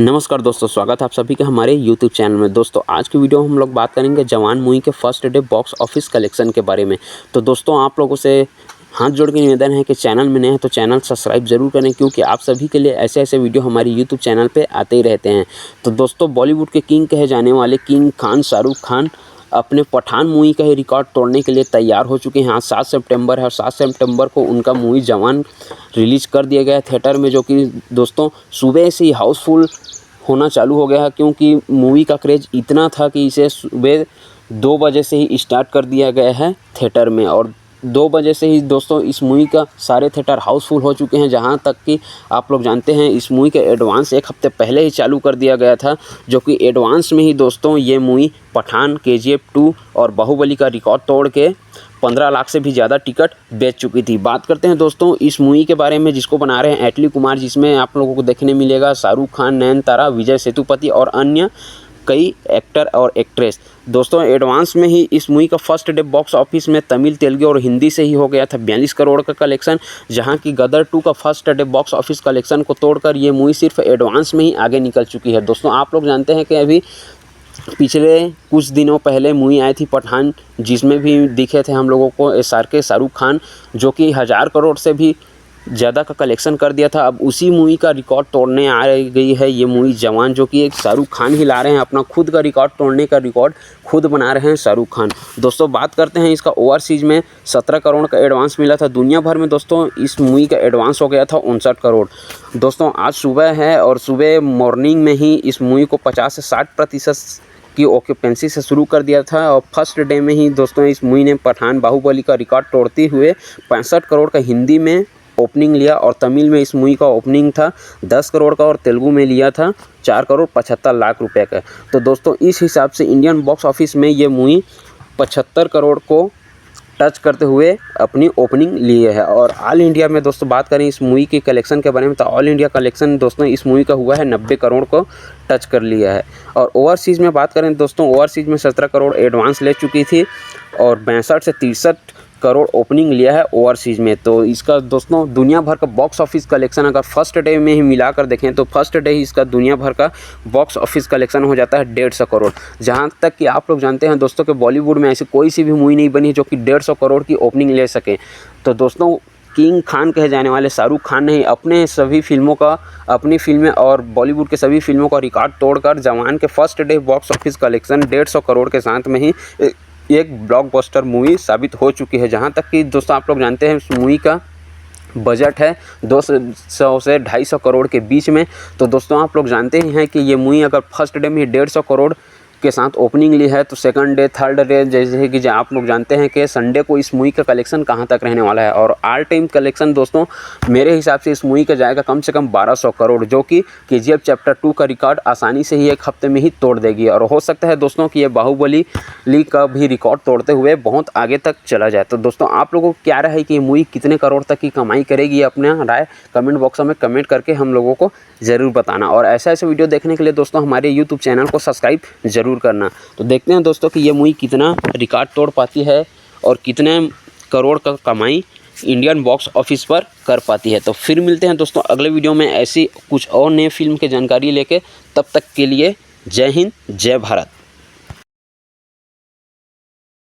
नमस्कार दोस्तों, स्वागत है आप सभी का हमारे YouTube चैनल में। दोस्तों आज की वीडियो में हम लोग बात करेंगे जवान मूवी के first day box office collection के बारे में। तो दोस्तों आप लोगों से हाथ जोड़ के निवेदन है कि चैनल में नए हैं तो चैनल सब्सक्राइब जरूर करें, क्योंकि आप सभी के लिए ऐसे ऐसे वीडियो हमारी YouTube चैनल पे आते ही रहते हैं। तो दोस्तों बॉलीवुड के किंग कहे जाने वाले किंग खान शाहरुख खान अपने पठान मूवी का ही रिकॉर्ड तोड़ने के लिए तैयार हो चुके हैं। आज 7 सितंबर है और 7 सितंबर को उनका मूवी जवान रिलीज़ कर दिया गया है थिएटर में, जो कि दोस्तों सुबह से ही हाउसफुल होना चालू हो गया है, क्योंकि मूवी का क्रेज़ इतना था कि इसे सुबह 2 बजे से ही स्टार्ट कर दिया गया है थिएटर में। और 2 बजे से ही दोस्तों इस मूवी का सारे थिएटर हाउसफुल हो चुके हैं। जहां तक कि आप लोग जानते हैं इस मूवी के एडवांस 1 हफ्ते पहले ही चालू कर दिया गया था, जो कि एडवांस में ही दोस्तों ये मूवी पठान, KGF 2 और बाहुबली का रिकॉर्ड तोड़ के 15 लाख से भी ज़्यादा टिकट बेच चुकी थी। बात करते हैं दोस्तों इस मूवी के बारे में, जिसको बना रहे हैं एटली कुमार, जिसमें आप लोगों को देखने मिलेगा शाहरुख खान, नयनतारा, विजय सेतुपति और अन्य कई एक्टर और एक्ट्रेस। दोस्तों एडवांस में ही इस मूवी का फर्स्ट डे बॉक्स ऑफिस में तमिल, तेलुगु और हिंदी से ही हो गया था 42 करोड़ का कलेक्शन, जहां की गदर 2 का first day box office collection को तोड़कर ये मूवी सिर्फ एडवांस में ही आगे निकल चुकी है। दोस्तों आप लोग जानते हैं कि अभी पिछले कुछ दिनों पहले मूवी आई थी पठान, जिसमें भी दिखे थे हम लोगों को SRK शाहरुख खान, जो कि 1000 करोड़ से भी ज़्यादा का कलेक्शन कर दिया था। अब उसी मूवी का रिकॉर्ड तोड़ने आ गई है ये मूवी जवान, जो कि एक शाहरुख खान ही ला रहे हैं। अपना खुद का रिकॉर्ड तोड़ने का रिकॉर्ड खुद बना रहे हैं शाहरुख खान। दोस्तों बात करते हैं इसका ओवरसीज़ में 17 करोड़ का एडवांस मिला था। दुनिया भर में दोस्तों इस मूवी का एडवांस हो गया था 59 करोड़। दोस्तों आज सुबह है और सुबह मॉर्निंग में ही इस मूवी को 50 से 60% की ऑक्यूपेंसी से शुरू कर दिया था, और फर्स्ट डे में ही दोस्तों इस मूवी ने पठान बाहुबली का रिकॉर्ड तोड़ते हुए 65 करोड़ का हिंदी में ओपनिंग लिया, और तमिल में इस मूवी का ओपनिंग था 10 करोड़ का, और तेलुगु में लिया था 4 करोड़ 75 लाख रुपए का। तो दोस्तों इस हिसाब से इंडियन बॉक्स ऑफिस में ये मूवी 75 करोड़ को टच करते हुए अपनी ओपनिंग लिए है। और ऑल इंडिया में दोस्तों बात करें इस मूवी के कलेक्शन के बारे में, तो ऑल इंडिया कलेक्शन दोस्तों इस मूवी का हुआ है 90 करोड़ को टच कर लिया है। और ओवरसीज़ में बात करें दोस्तों, ओवरसीज़ में 17 करोड़ एडवांस ले चुकी थी और 62 से 63 करोड़ ओपनिंग लिया है ओवरसीज़ में। तो इसका दोस्तों दुनिया भर का बॉक्स ऑफिस कलेक्शन अगर फर्स्ट डे में ही मिलाकर देखें तो फर्स्ट डे ही इसका दुनिया भर का बॉक्स ऑफिस कलेक्शन हो जाता है 150 करोड़। जहां तक कि आप लोग जानते हैं दोस्तों कि बॉलीवुड में ऐसी कोई सी भी मूवी नहीं बनी जो कि 150 करोड़ की ओपनिंग ले सके। तो दोस्तों किंग खान कहे जाने वाले शाहरुख खान ने अपने सभी फिल्मों का, अपनी फिल्में और बॉलीवुड के सभी फिल्मों का रिकॉर्ड तोड़कर जवान के first day box office collection 150 crore के साथ में ही एक ब्लॉकबस्टर मूवी साबित हो चुकी है। जहां तक कि दोस्तों आप लोग जानते हैं इस मूवी का बजट है 200 से 250 करोड़ के बीच में। तो दोस्तों आप लोग जानते ही हैं कि ये मूवी अगर फर्स्ट डे में 150 करोड़ के साथ ओपनिंग ली है, तो सेकंड डे, थर्ड डे, जैसे कि आप लोग जानते हैं कि संडे को इस मूवी का कलेक्शन कहां तक रहने वाला है। और ऑल टाइम कलेक्शन दोस्तों मेरे हिसाब से इस मूवी का जाएगा कम से कम 1200 करोड़, जो कि KGF चैप्टर 2 का रिकॉर्ड आसानी से ही 1 हफ्ते में ही तोड़ देगी। और हो सकता है दोस्तों कि ये बाहुबली का भी रिकॉर्ड तोड़ते हुए बहुत आगे तक चला जाए। तो दोस्तों आप लोगों को क्या राय है कि ये मूवी कितने करोड़ तक की कमाई करेगी? अपना राय कमेंट बॉक्स में कमेंट करके हम लोगों को ज़रूर बताना। और ऐसे ऐसे वीडियो देखने के लिए दोस्तों हमारे YouTube चैनल को सब्सक्राइब ज़रूर करना। तो देखते हैं दोस्तों कि ये मूवी कितना रिकॉर्ड तोड़ पाती है और कितने करोड़ का कमाई इंडियन बॉक्स ऑफिस पर कर पाती है। तो फिर मिलते हैं दोस्तों अगले वीडियो में ऐसी कुछ और नए फिल्म की जानकारी लेके। तब तक के लिए जय हिंद, जय भारत।